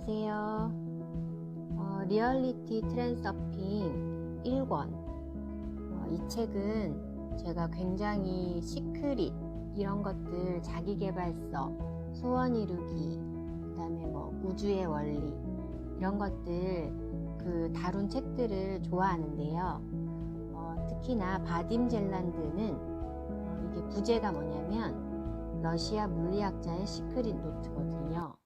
안녕하세요. 리얼리티 트랜서핑 1권. 이 책은 제가 굉장히 시크릿 이런 것들, 자기계발서, 소원 이루기, 그 다음에 우주의 원리 이런 것들 다룬 책들을 좋아하는데요. 특히나 바딤 젤란드는 이게 부제가 뭐냐면 러시아 물리학자의 시크릿 노트거든요.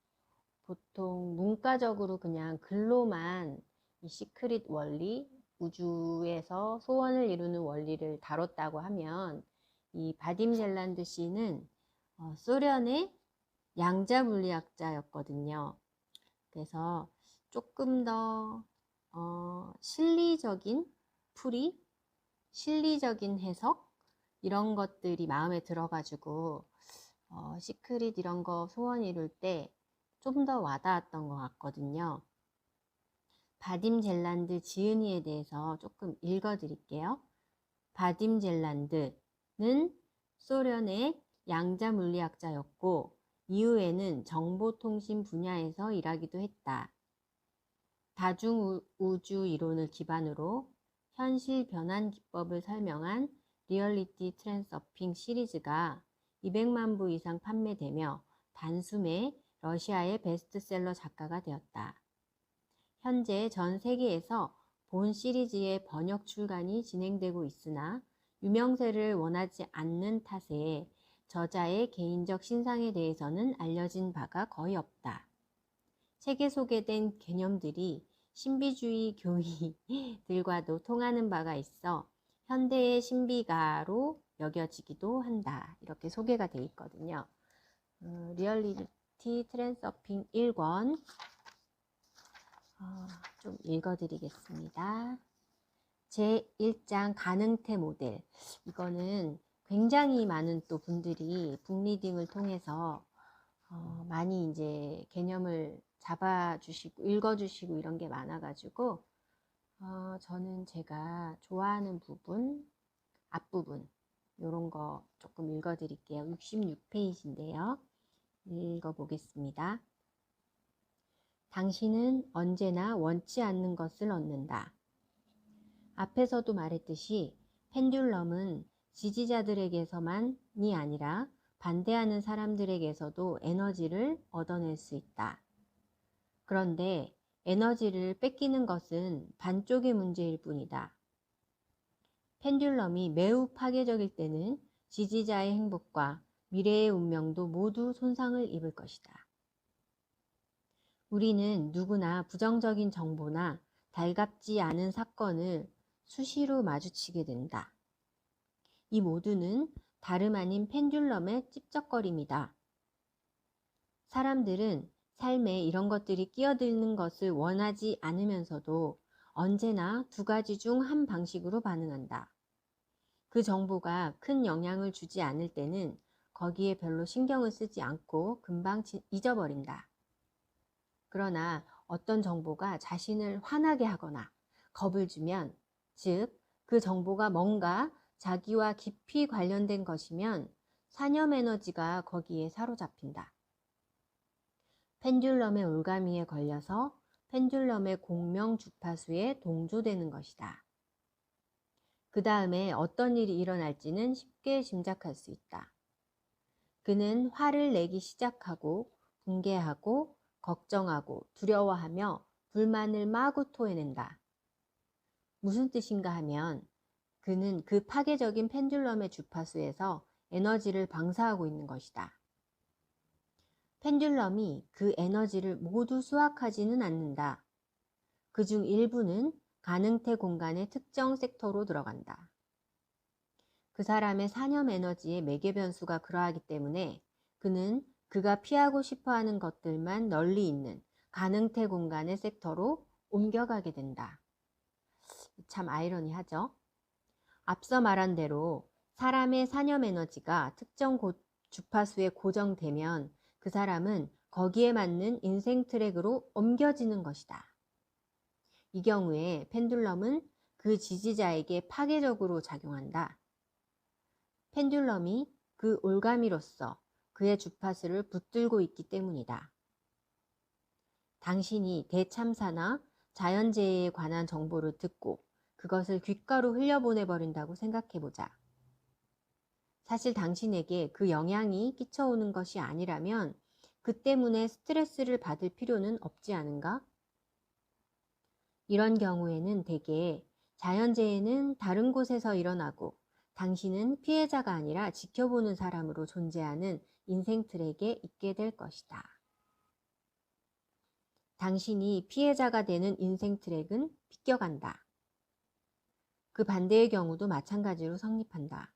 보통 문과적으로 그냥 글로만 이 시크릿 원리, 우주에서 소원을 이루는 원리를 다뤘다고 하면, 이 바딤 젤란드 씨는 소련의 양자 물리학자였거든요. 그래서 조금 더 실리적인 풀이, 실리적인 해석 이런 것들이 마음에 들어가지고 시크릿 이런 거 소원 이룰 때 좀 더 와닿았던 것 같거든요. 바딤 젤란드 지은이에 대해서 조금 읽어드릴게요. 바딤 젤란드는 소련의 양자 물리학자였고 이후에는 정보통신 분야에서 일하기도 했다. 다중우주 이론을 기반으로 현실 변환 기법을 설명한 리얼리티 트랜서핑 시리즈가 200만 부 이상 판매되며 단숨에 러시아의 베스트셀러 작가가 되었다. 현재 전 세계에서 본 시리즈의 번역 출간이 진행되고 있으나 유명세를 원하지 않는 탓에 저자의 개인적 신상에 대해서는 알려진 바가 거의 없다. 책에 소개된 개념들이 신비주의 교리들과도 통하는 바가 있어 현대의 신비가로 여겨지기도 한다. 이렇게 소개가 되어 있거든요. 리얼리티 트랜서핑 1권 좀 읽어드리겠습니다. 제1장 가능태 모델. 이거는 굉장히 많은 또 분들이 북리딩을 통해서 많이 이제 개념을 잡아주시고 읽어주시고 이런 게 많아가지고 저는 제가 좋아하는 부분, 앞부분 이런 거 조금 읽어드릴게요. 66페이지인데요. 읽어보겠습니다. 당신은 언제나 원치 않는 것을 얻는다. 앞에서도 말했듯이 펜듈럼은 지지자들에게서만이 아니라 반대하는 사람들에게서도 에너지를 얻어낼 수 있다. 그런데 에너지를 뺏기는 것은 반쪽의 문제일 뿐이다. 펜듈럼이 매우 파괴적일 때는 지지자의 행복과 미래의 운명도 모두 손상을 입을 것이다. 우리는 누구나 부정적인 정보나 달갑지 않은 사건을 수시로 마주치게 된다. 이 모두는 다름 아닌 펜듈럼의 찝쩍거림이다. 사람들은 삶에 이런 것들이 끼어드는 것을 원하지 않으면서도 언제나 두 가지 중 한 방식으로 반응한다. 그 정보가 큰 영향을 주지 않을 때는 거기에 별로 신경을 쓰지 않고 금방 잊어버린다. 그러나 어떤 정보가 자신을 화나게 하거나 겁을 주면, 즉 그 정보가 뭔가 자기와 깊이 관련된 것이면 사념 에너지가 거기에 사로잡힌다. 펜듈럼의 올가미에 걸려서 펜듈럼의 공명 주파수에 동조되는 것이다. 그 다음에 어떤 일이 일어날지는 쉽게 짐작할 수 있다. 그는 화를 내기 시작하고 붕괴하고 걱정하고 두려워하며 불만을 마구 토해낸다. 무슨 뜻인가 하면 그는 그 파괴적인 펜듈럼의 주파수에서 에너지를 방사하고 있는 것이다. 펜듈럼이 그 에너지를 모두 수확하지는 않는다. 그중 일부는 가능태 공간의 특정 섹터로 들어간다. 그 사람의 사념 에너지의 매개 변수가 그러하기 때문에 그는 그가 피하고 싶어하는 것들만 널리 있는 가능태 공간의 섹터로 옮겨가게 된다. 참 아이러니하죠? 앞서 말한 대로 사람의 사념 에너지가 특정 주파수에 고정되면 그 사람은 거기에 맞는 인생 트랙으로 옮겨지는 것이다. 이 경우에 펜듈럼은 그 지지자에게 파괴적으로 작용한다. 펜듈럼이 그 올가미로서 그의 주파수를 붙들고 있기 때문이다. 당신이 대참사나 자연재해에 관한 정보를 듣고 그것을 귓가로 흘려보내버린다고 생각해보자. 사실 당신에게 그 영향이 끼쳐오는 것이 아니라면 그 때문에 스트레스를 받을 필요는 없지 않은가? 이런 경우에는 대개 자연재해는 다른 곳에서 일어나고 당신은 피해자가 아니라 지켜보는 사람으로 존재하는 인생 트랙에 있게 될 것이다. 당신이 피해자가 되는 인생 트랙은 비껴간다. 그 반대의 경우도 마찬가지로 성립한다.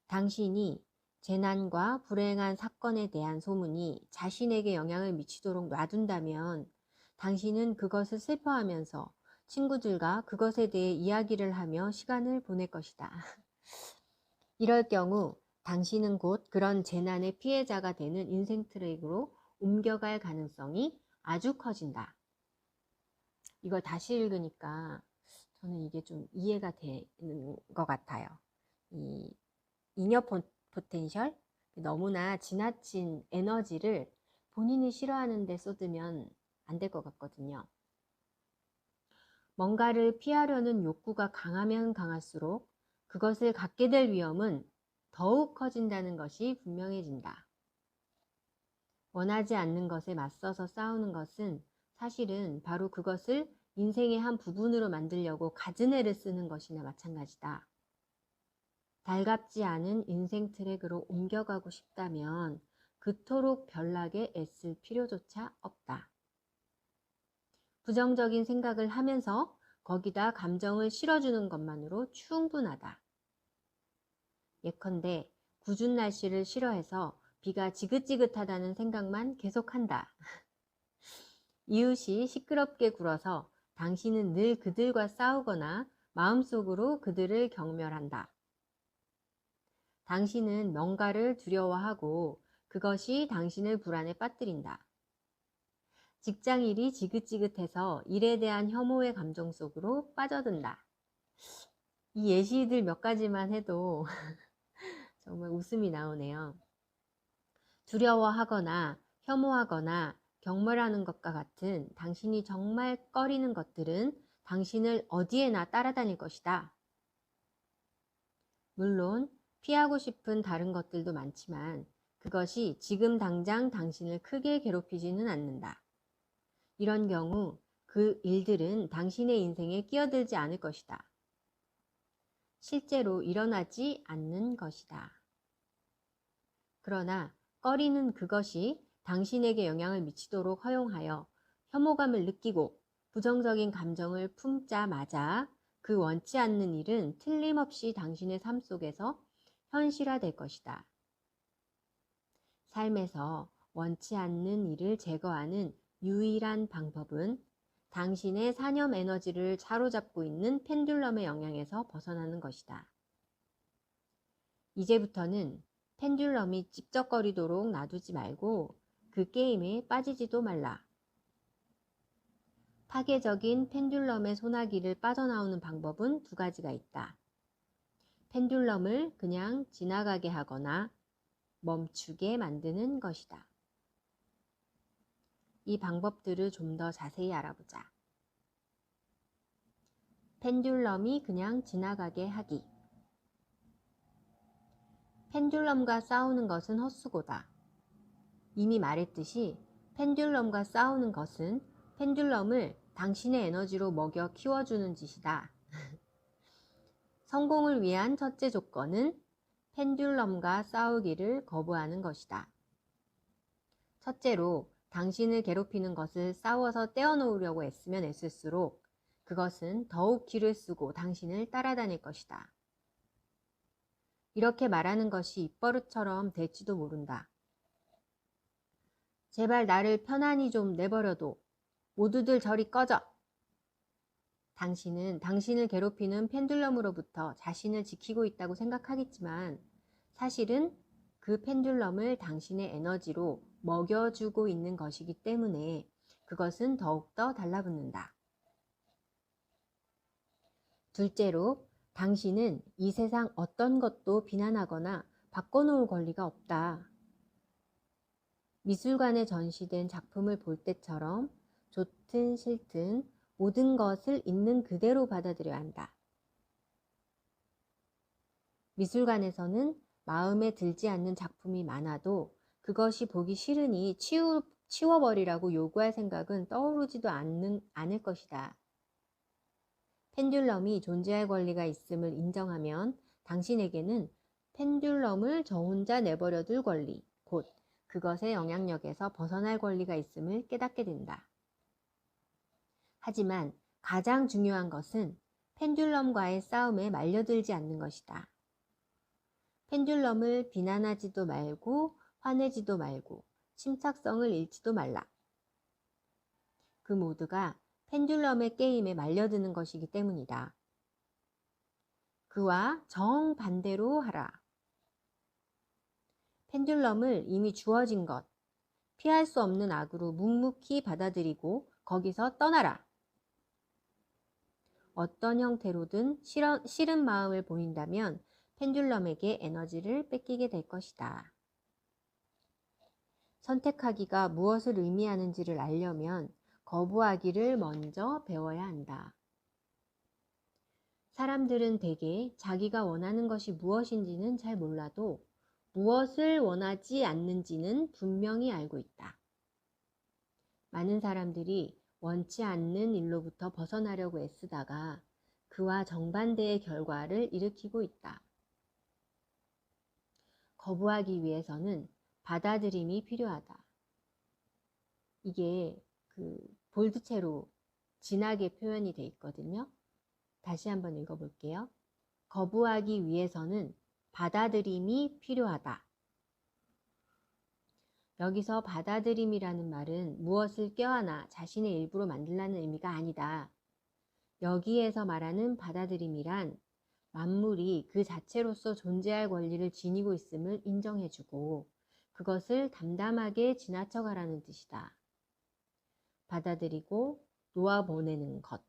당신이 재난과 불행한 사건에 대한 소문이 자신에게 영향을 미치도록 놔둔다면 당신은 그것을 슬퍼하면서 친구들과 그것에 대해 이야기를 하며 시간을 보낼 것이다. 이럴 경우 당신은 곧 그런 재난의 피해자가 되는 인생 트랙으로 옮겨갈 가능성이 아주 커진다. 이걸 다시 읽으니까 저는 이게 좀 이해가 되는 것 같아요. 이 이너 포텐셜, 너무나 지나친 에너지를 본인이 싫어하는 데 쏟으면 안 될 것 같거든요. 뭔가를 피하려는 욕구가 강하면 강할수록 그것을 갖게 될 위험은 더욱 커진다는 것이 분명해진다. 원하지 않는 것에 맞서서 싸우는 것은 사실은 바로 그것을 인생의 한 부분으로 만들려고 갖은 애를 쓰는 것이나 마찬가지다. 달갑지 않은 인생 트랙으로 옮겨가고 싶다면 그토록 별나게 애쓸 필요조차 없다. 부정적인 생각을 하면서 거기다 감정을 실어주는 것만으로 충분하다. 예컨대 궂은 날씨를 싫어해서 비가 지긋지긋하다는 생각만 계속한다. 이웃이 시끄럽게 굴어서 당신은 늘 그들과 싸우거나 마음속으로 그들을 경멸한다. 당신은 뭔가를 두려워하고 그것이 당신을 불안에 빠뜨린다. 직장일이 지긋지긋해서 일에 대한 혐오의 감정 속으로 빠져든다. 이 예시들 몇 가지만 해도 정말 웃음이 나오네요. 두려워하거나 혐오하거나 경멸하는 것과 같은 당신이 정말 꺼리는 것들은 당신을 어디에나 따라다닐 것이다. 물론 피하고 싶은 다른 것들도 많지만 그것이 지금 당장 당신을 크게 괴롭히지는 않는다. 이런 경우 그 일들은 당신의 인생에 끼어들지 않을 것이다. 실제로 일어나지 않는 것이다. 그러나 꺼리는 그것이 당신에게 영향을 미치도록 허용하여 혐오감을 느끼고 부정적인 감정을 품자마자 그 원치 않는 일은 틀림없이 당신의 삶 속에서 현실화될 것이다. 삶에서 원치 않는 일을 제거하는 유일한 방법은 당신의 사념 에너지를 사로잡고 있는 펜듈럼의 영향에서 벗어나는 것이다. 이제부터는 펜듈럼이 찝쩍거리도록 놔두지 말고 그 게임에 빠지지도 말라. 파괴적인 펜듈럼의 소나기를 빠져나오는 방법은 두 가지가 있다. 펜듈럼을 그냥 지나가게 하거나 멈추게 만드는 것이다. 이 방법들을 좀 더 자세히 알아보자. 펜듈럼이 그냥 지나가게 하기. 펜듈럼과 싸우는 것은 헛수고다. 이미 말했듯이 펜듈럼과 싸우는 것은 펜듈럼을 당신의 에너지로 먹여 키워주는 짓이다. 성공을 위한 첫째 조건은 펜듈럼과 싸우기를 거부하는 것이다. 첫째로 당신을 괴롭히는 것을 싸워서 떼어놓으려고 애쓰면 애쓸수록 그것은 더욱 기를 쓰고 당신을 따라다닐 것이다. 이렇게 말하는 것이 입버릇처럼 될지도 모른다. 제발 나를 편안히 좀 내버려둬. 모두들 저리 꺼져. 당신은 당신을 괴롭히는 펜듈럼으로부터 자신을 지키고 있다고 생각하겠지만 사실은 그 펜듈럼을 당신의 에너지로 먹여주고 있는 것이기 때문에 그것은 더욱더 달라붙는다. 둘째로, 당신은 이 세상 어떤 것도 비난하거나 바꿔놓을 권리가 없다. 미술관에 전시된 작품을 볼 때처럼 좋든 싫든 모든 것을 있는 그대로 받아들여야 한다. 미술관에서는 마음에 들지 않는 작품이 많아도 그것이 보기 싫으니 치워버리라고 요구할 생각은 떠오르지도 않을 것이다. 펜듈럼이 존재할 권리가 있음을 인정하면 당신에게는 펜듈럼을 저 혼자 내버려둘 권리, 곧 그것의 영향력에서 벗어날 권리가 있음을 깨닫게 된다. 하지만 가장 중요한 것은 펜듈럼과의 싸움에 말려들지 않는 것이다. 펜듈럼을 비난하지도 말고 화내지도 말고 침착성을 잃지도 말라. 그 모두가 펜듈럼의 게임에 말려드는 것이기 때문이다. 그와 정반대로 하라. 펜듈럼을 이미 주어진 것, 피할 수 없는 악으로 묵묵히 받아들이고 거기서 떠나라. 어떤 형태로든 싫은 마음을 보인다면 펜듈럼에게 에너지를 뺏기게 될 것이다. 선택하기가 무엇을 의미하는지를 알려면 거부하기를 먼저 배워야 한다. 사람들은 대개 자기가 원하는 것이 무엇인지는 잘 몰라도 무엇을 원하지 않는지는 분명히 알고 있다. 많은 사람들이 원치 않는 일로부터 벗어나려고 애쓰다가 그와 정반대의 결과를 일으키고 있다. 거부하기 위해서는 받아들임이 필요하다. 이게 볼드체로 진하게 표현이 돼 있거든요. 다시 한번 읽어볼게요. 거부하기 위해서는 받아들임이 필요하다. 여기서 받아들임이라는 말은 무엇을 껴안아 자신의 일부로 만들라는 의미가 아니다. 여기에서 말하는 받아들임이란 만물이 그 자체로서 존재할 권리를 지니고 있음을 인정해주고 그것을 담담하게 지나쳐가라는 뜻이다. 받아들이고 놓아보내는 것.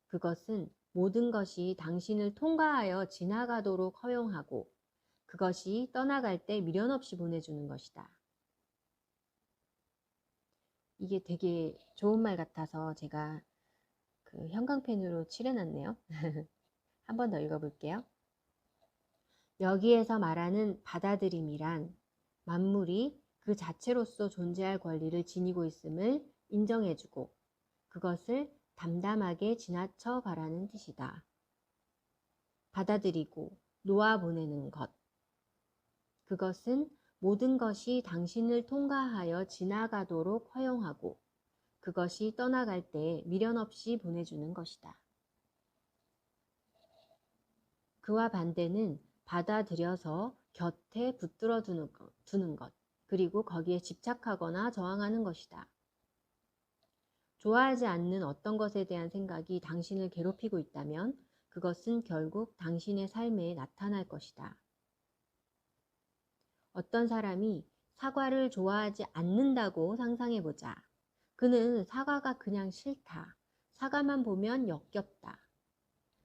그것은 모든 것이 당신을 통과하여 지나가도록 허용하고 그것이 떠나갈 때 미련 없이 보내주는 것이다. 이게 되게 좋은 말 같아서 제가 형광펜으로 칠해놨네요. 한 번 더 읽어볼게요. 여기에서 말하는 받아들임이란 만물이 그 자체로서 존재할 권리를 지니고 있음을 인정해주고 그것을 담담하게 지나쳐 가라는 뜻이다. 받아들이고 놓아보내는 것. 그것은 모든 것이 당신을 통과하여 지나가도록 허용하고 그것이 떠나갈 때 미련 없이 보내주는 것이다. 그와 반대는 받아들여서 곁에 붙들어 두는 것, 그리고 거기에 집착하거나 저항하는 것이다. 좋아하지 않는 어떤 것에 대한 생각이 당신을 괴롭히고 있다면 그것은 결국 당신의 삶에 나타날 것이다. 어떤 사람이 사과를 좋아하지 않는다고 상상해보자. 그는 사과가 그냥 싫다. 사과만 보면 역겹다.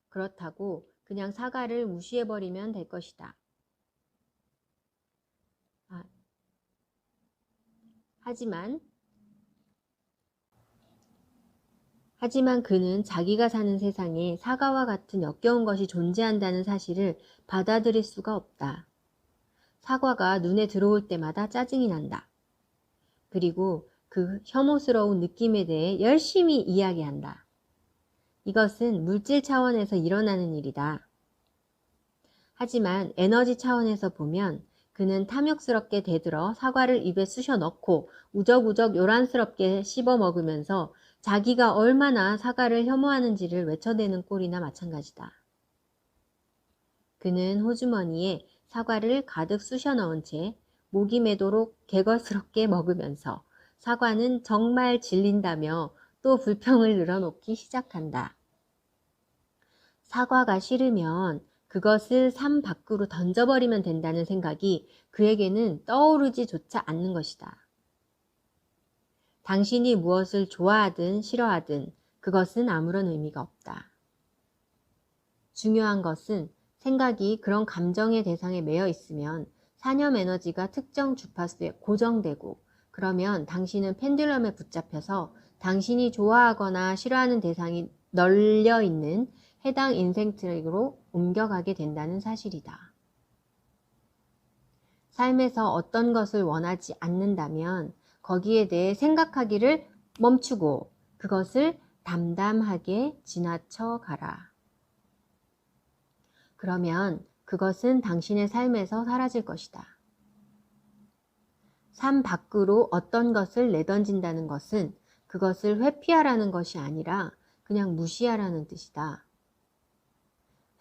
그렇다고 그냥 사과를 무시해버리면 될 것이다. 하지만 그는 자기가 사는 세상에 사과와 같은 역겨운 것이 존재한다는 사실을 받아들일 수가 없다. 사과가 눈에 들어올 때마다 짜증이 난다. 그리고 그 혐오스러운 느낌에 대해 열심히 이야기한다. 이것은 물질 차원에서 일어나는 일이다. 하지만 에너지 차원에서 보면 그는 탐욕스럽게 대들어 사과를 입에 쑤셔 넣고 우적우적 요란스럽게 씹어 먹으면서 자기가 얼마나 사과를 혐오하는지를 외쳐대는 꼴이나 마찬가지다. 그는 호주머니에 사과를 가득 쑤셔 넣은 채 목이 메도록 개걸스럽게 먹으면서 사과는 정말 질린다며 또 불평을 늘어놓기 시작한다. 사과가 싫으면 그것을 삶 밖으로 던져버리면 된다는 생각이 그에게는 떠오르지조차 않는 것이다. 당신이 무엇을 좋아하든 싫어하든 그것은 아무런 의미가 없다. 중요한 것은 생각이 그런 감정의 대상에 매여 있으면 산염 에너지가 특정 주파수에 고정되고, 그러면 당신은 펜듈럼에 붙잡혀서 당신이 좋아하거나 싫어하는 대상이 널려 있는 해당 인생 트랙으로 옮겨가게 된다는 사실이다. 삶에서 어떤 것을 원하지 않는다면 거기에 대해 생각하기를 멈추고 그것을 담담하게 지나쳐 가라. 그러면 그것은 당신의 삶에서 사라질 것이다. 삶 밖으로 어떤 것을 내던진다는 것은 그것을 회피하라는 것이 아니라 그냥 무시하라는 뜻이다.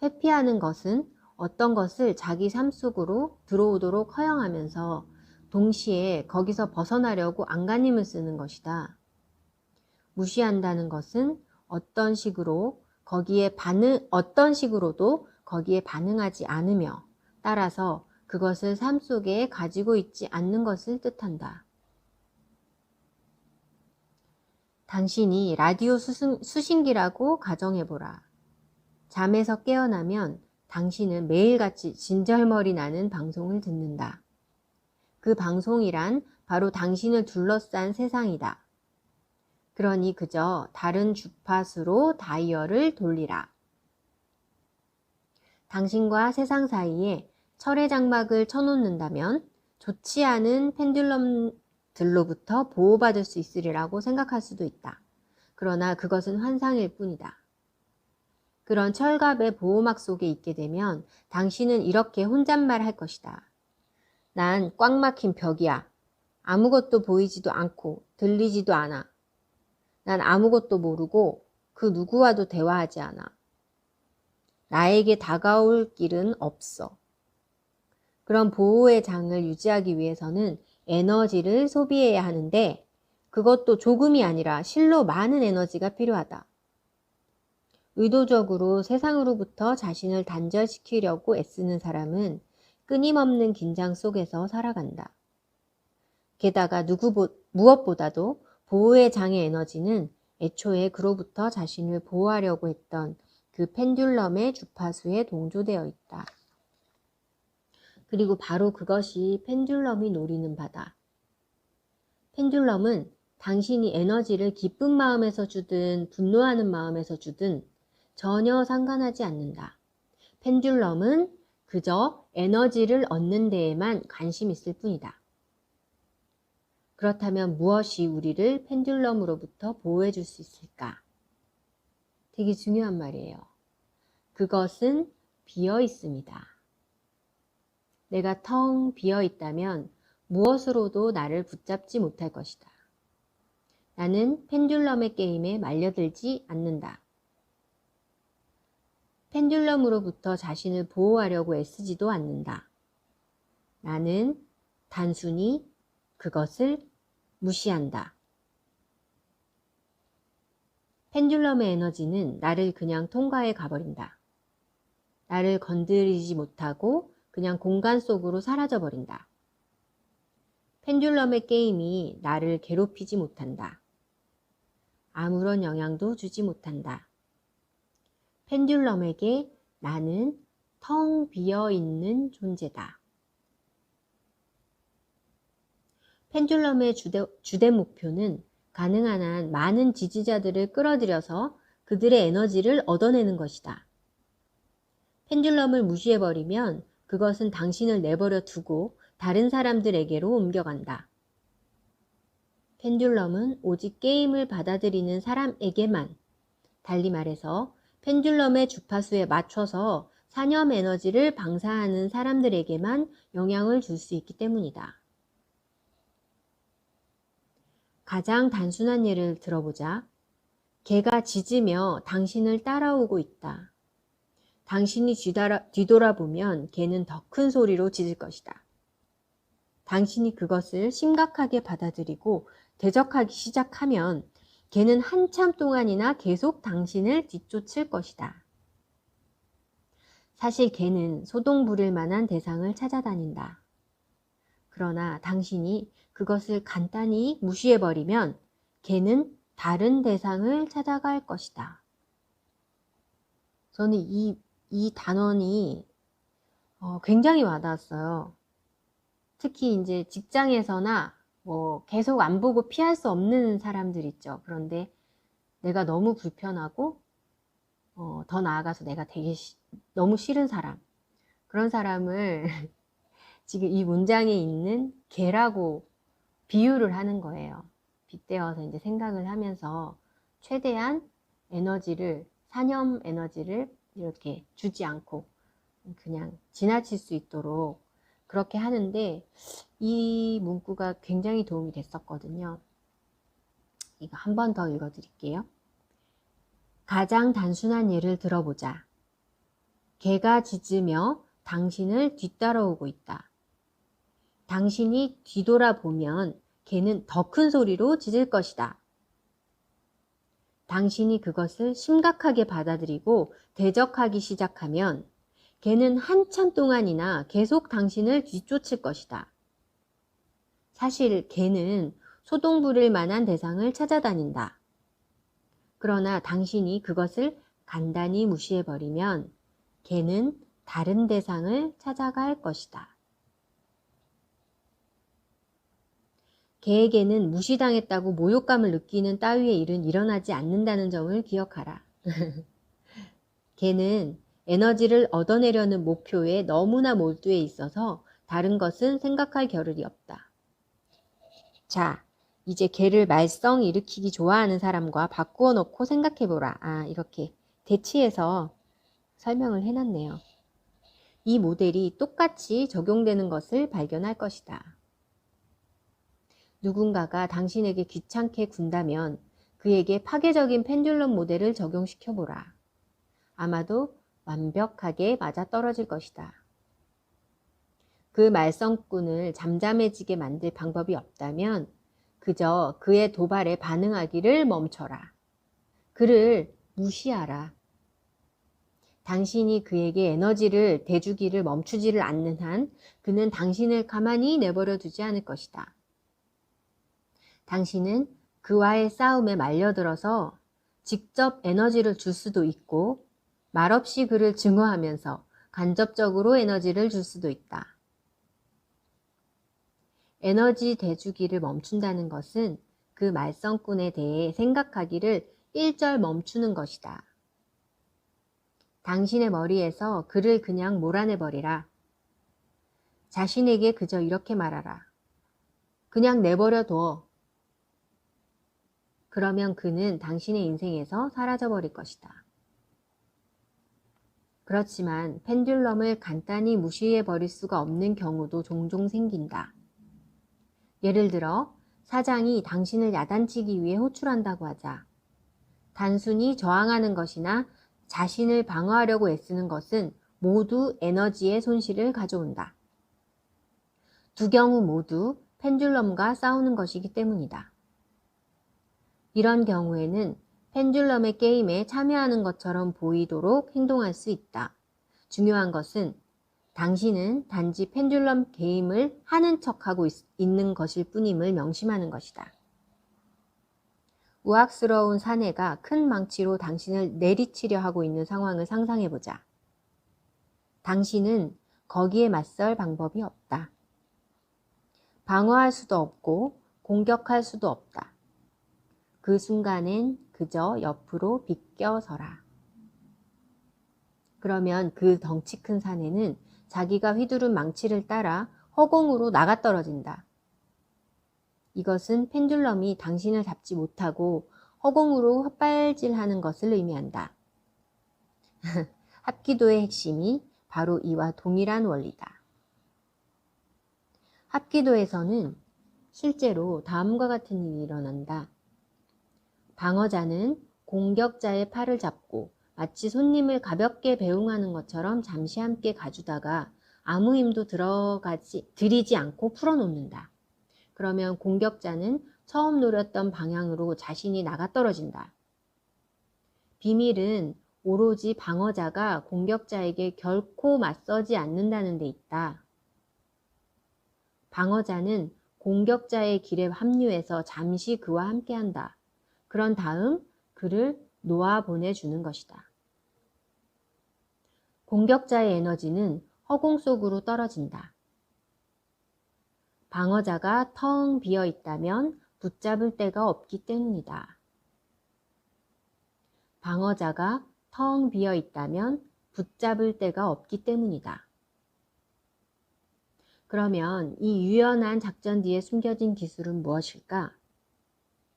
회피하는 것은 어떤 것을 자기 삶 속으로 들어오도록 허용하면서 동시에 거기서 벗어나려고 안간힘을 쓰는 것이다. 무시한다는 것은 어떤 식으로도 거기에 반응하지 않으며, 따라서 그것을 삶 속에 가지고 있지 않는 것을 뜻한다. 당신이 라디오 수신기라고 가정해보라. 잠에서 깨어나면 당신은 매일같이 진절머리 나는 방송을 듣는다. 그 방송이란 바로 당신을 둘러싼 세상이다. 그러니 그저 다른 주파수로 다이얼을 돌리라. 당신과 세상 사이에 철의 장막을 쳐놓는다면 좋지 않은 펜듈럼들로부터 보호받을 수 있으리라고 생각할 수도 있다. 그러나 그것은 환상일 뿐이다. 그런 철갑의 보호막 속에 있게 되면 당신은 이렇게 혼잣말 할 것이다. 난 꽉 막힌 벽이야. 아무것도 보이지도 않고 들리지도 않아. 난 아무것도 모르고 그 누구와도 대화하지 않아. 나에게 다가올 길은 없어. 그런 보호의 장을 유지하기 위해서는 에너지를 소비해야 하는데 그것도 조금이 아니라 실로 많은 에너지가 필요하다. 의도적으로 세상으로부터 자신을 단절시키려고 애쓰는 사람은 끊임없는 긴장 속에서 살아간다. 게다가 무엇보다도 보호의 장의 에너지는 애초에 그로부터 자신을 보호하려고 했던 그 펜듈럼의 주파수에 동조되어 있다. 그리고 바로 그것이 펜듈럼이 노리는 바다. 펜듈럼은 당신이 에너지를 기쁜 마음에서 주든 분노하는 마음에서 주든 전혀 상관하지 않는다. 펜듈럼은 그저 에너지를 얻는 데에만 관심 있을 뿐이다. 그렇다면 무엇이 우리를 펜듈럼으로부터 보호해 줄 수 있을까? 되게 중요한 말이에요. 그것은 비어 있습니다. 내가 텅 비어 있다면 무엇으로도 나를 붙잡지 못할 것이다. 나는 펜듈럼의 게임에 말려들지 않는다. 펜듈럼으로부터 자신을 보호하려고 애쓰지도 않는다. 나는 단순히 그것을 무시한다. 펜듈럼의 에너지는 나를 그냥 통과해 가버린다. 나를 건드리지 못하고 그냥 공간 속으로 사라져버린다. 펜듈럼의 게임이 나를 괴롭히지 못한다. 아무런 영향도 주지 못한다. 펜듈럼에게 나는 텅 비어있는 존재다. 펜듈럼의 주된 목표는 가능한 한 많은 지지자들을 끌어들여서 그들의 에너지를 얻어내는 것이다. 펜듈럼을 무시해버리면 그것은 당신을 내버려 두고 다른 사람들에게로 옮겨간다. 펜듈럼은 오직 게임을 받아들이는 사람에게만, 달리 말해서 펜듈럼의 주파수에 맞춰서 산염 에너지를 방사하는 사람들에게만 영향을 줄 수 있기 때문이다. 가장 단순한 예를 들어보자. 개가 짖으며 당신을 따라오고 있다. 당신이 뒤돌아보면 개는 더 큰 소리로 짖을 것이다. 당신이 그것을 심각하게 받아들이고 대적하기 시작하면 개는 한참 동안이나 계속 당신을 뒤쫓을 것이다. 사실 개는 소동 부릴 만한 대상을 찾아다닌다. 그러나 당신이 그것을 간단히 무시해버리면 개는 다른 대상을 찾아갈 것이다. 저는 이 단원이 굉장히 와닿았어요. 특히 이제 직장에서나 뭐 계속 안 보고 피할 수 없는 사람들 있죠. 그런데 내가 너무 불편하고 더 나아가서 내가 되게 너무 싫은 사람, 그런 사람을 지금 이 문장에 있는 개라고 비유를 하는 거예요. 빗대어서 이제 생각을 하면서 최대한 에너지를, 사념 에너지를 이렇게 주지 않고 그냥 지나칠 수 있도록 그렇게 하는데, 이 문구가 굉장히 도움이 됐었거든요. 이거 한 번 더 읽어 드릴게요. 가장 단순한 예를 들어보자. 개가 짖으며 당신을 뒤따라오고 있다. 당신이 뒤돌아보면 개는 더 큰 소리로 짖을 것이다. 당신이 그것을 심각하게 받아들이고 대적하기 시작하면 개는 한참 동안이나 계속 당신을 뒤쫓을 것이다. 사실 개는 소동 부릴 만한 대상을 찾아다닌다. 그러나 당신이 그것을 간단히 무시해버리면 개는 다른 대상을 찾아갈 것이다. 개에게는 무시당했다고 모욕감을 느끼는 따위의 일은 일어나지 않는다는 점을 기억하라. 개는 에너지를 얻어내려는 목표에 너무나 몰두해 있어서 다른 것은 생각할 겨를이 없다. 자, 이제 개를 말썽 일으키기 좋아하는 사람과 바꾸어 놓고 생각해보라. 이렇게 대치해서 설명을 해놨네요. 이 모델이 똑같이 적용되는 것을 발견할 것이다. 누군가가 당신에게 귀찮게 군다면 그에게 파괴적인 펜듈럼 모델을 적용시켜보라. 아마도 완벽하게 맞아떨어질 것이다. 그 말썽꾼을 잠잠해지게 만들 방법이 없다면 그저 그의 도발에 반응하기를 멈춰라. 그를 무시하라. 당신이 그에게 에너지를 대주기를 멈추지를 않는 한 그는 당신을 가만히 내버려 두지 않을 것이다. 당신은 그와의 싸움에 말려들어서 직접 에너지를 줄 수도 있고 말없이 그를 증오하면서 간접적으로 에너지를 줄 수도 있다. 에너지 대주기를 멈춘다는 것은 그 말썽꾼에 대해 생각하기를 일절 멈추는 것이다. 당신의 머리에서 그를 그냥 몰아내버리라. 자신에게 그저 이렇게 말하라. 그냥 내버려 둬. 그러면 그는 당신의 인생에서 사라져버릴 것이다. 그렇지만 펜듈럼을 간단히 무시해버릴 수가 없는 경우도 종종 생긴다. 예를 들어 사장이 당신을 야단치기 위해 호출한다고 하자. 단순히 저항하는 것이나 자신을 방어하려고 애쓰는 것은 모두 에너지의 손실을 가져온다. 두 경우 모두 펜듈럼과 싸우는 것이기 때문이다. 이런 경우에는 펜듈럼의 게임에 참여하는 것처럼 보이도록 행동할 수 있다. 중요한 것은 당신은 단지 펜듈럼 게임을 하는 척하고 있는 것일 뿐임을 명심하는 것이다. 우악스러운 사내가 큰 망치로 당신을 내리치려 하고 있는 상황을 상상해보자. 당신은 거기에 맞설 방법이 없다. 방어할 수도 없고 공격할 수도 없다. 그 순간엔 그저 옆으로 비껴서라. 그러면 그 덩치 큰 사내는 자기가 휘두른 망치를 따라 허공으로 나가떨어진다. 이것은 펜듈럼이 당신을 잡지 못하고 허공으로 헛발질하는 것을 의미한다. 합기도의 핵심이 바로 이와 동일한 원리다. 합기도에서는 실제로 다음과 같은 일이 일어난다. 방어자는 공격자의 팔을 잡고 마치 손님을 가볍게 배웅하는 것처럼 잠시 함께 가주다가 아무 힘도 들이지 않고 풀어놓는다. 그러면 공격자는 처음 노렸던 방향으로 자신이 나가떨어진다. 비밀은 오로지 방어자가 공격자에게 결코 맞서지 않는다는 데 있다. 방어자는 공격자의 길에 합류해서 잠시 그와 함께한다. 그런 다음 그를 놓아보내주는 것이다. 공격자의 에너지는 허공 속으로 떨어진다. 방어자가 텅 비어 있다면 붙잡을 데가 없기 때문이다. 방어자가 텅 비어 있다면 붙잡을 데가 없기 때문이다. 그러면 이 유연한 작전 뒤에 숨겨진 기술은 무엇일까?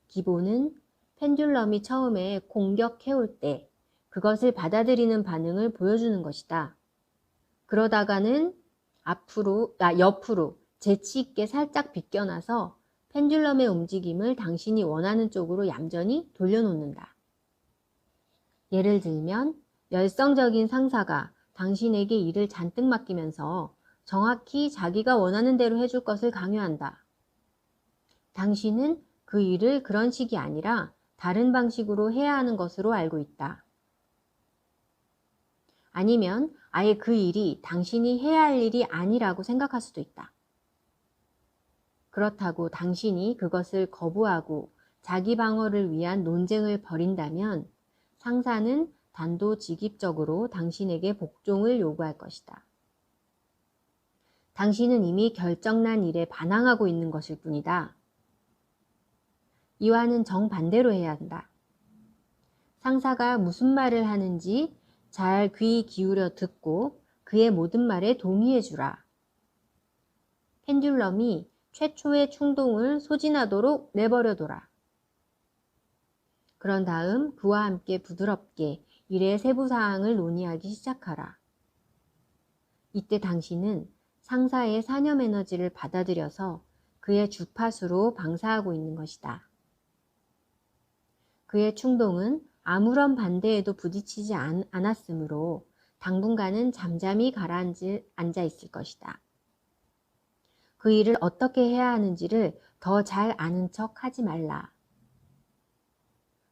기본은 펜듈럼이 처음에 공격해올 때 그것을 받아들이는 반응을 보여주는 것이다. 그러다가는 옆으로 재치 있게 살짝 비껴나서 펜듈럼의 움직임을 당신이 원하는 쪽으로 얌전히 돌려놓는다. 예를 들면 열성적인 상사가 당신에게 일을 잔뜩 맡기면서 정확히 자기가 원하는 대로 해줄 것을 강요한다. 당신은 그 일을 그런 식이 아니라 다른 방식으로 해야 하는 것으로 알고 있다. 아니면 아예 그 일이 당신이 해야 할 일이 아니라고 생각할 수도 있다. 그렇다고 당신이 그것을 거부하고 자기 방어를 위한 논쟁을 벌인다면 상사는 단도직입적으로 당신에게 복종을 요구할 것이다. 당신은 이미 결정난 일에 반항하고 있는 것일 뿐이다. 이와는 정반대로 해야 한다. 상사가 무슨 말을 하는지 잘 귀 기울여 듣고 그의 모든 말에 동의해 주라. 펜듈럼이 최초의 충동을 소진하도록 내버려둬라. 그런 다음 그와 함께 부드럽게 일의 세부사항을 논의하기 시작하라. 이때 당신은 상사의 사념 에너지를 받아들여서 그의 주파수로 방사하고 있는 것이다. 그의 충동은 아무런 반대에도 부딪히지 않았으므로 당분간은 잠잠히 가라앉아 있을 것이다. 그 일을 어떻게 해야 하는지를 더 잘 아는 척 하지 말라.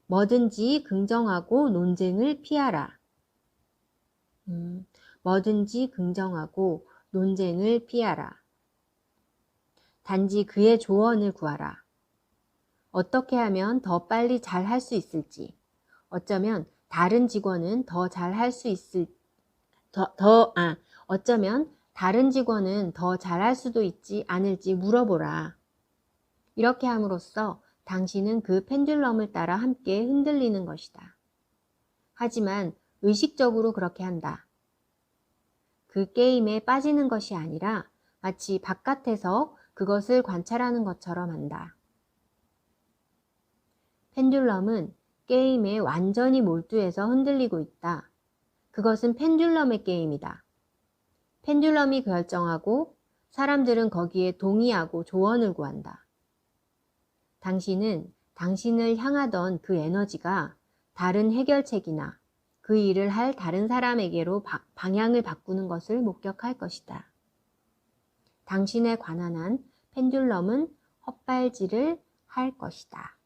뭐든지 긍정하고 논쟁을 피하라. 뭐든지 긍정하고 논쟁을 피하라. 단지 그의 조언을 구하라. 어떻게 하면 더 빨리 잘 할 수 있을지, 어쩌면 다른 직원은 어쩌면 다른 직원은 더 잘할 수도 있지 않을지 물어보라. 이렇게 함으로써 당신은 그 펜듈럼을 따라 함께 흔들리는 것이다. 하지만 의식적으로 그렇게 한다. 그 게임에 빠지는 것이 아니라 마치 바깥에서 그것을 관찰하는 것처럼 한다. 펜듈럼은 게임에 완전히 몰두해서 흔들리고 있다. 그것은 펜듈럼의 게임이다. 펜듈럼이 결정하고 사람들은 거기에 동의하고 조언을 구한다. 당신은 당신을 향하던 그 에너지가 다른 해결책이나 그 일을 할 다른 사람에게로 방향을 바꾸는 것을 목격할 것이다. 당신에 관한 한 펜듈럼은 헛발질을 할 것이다.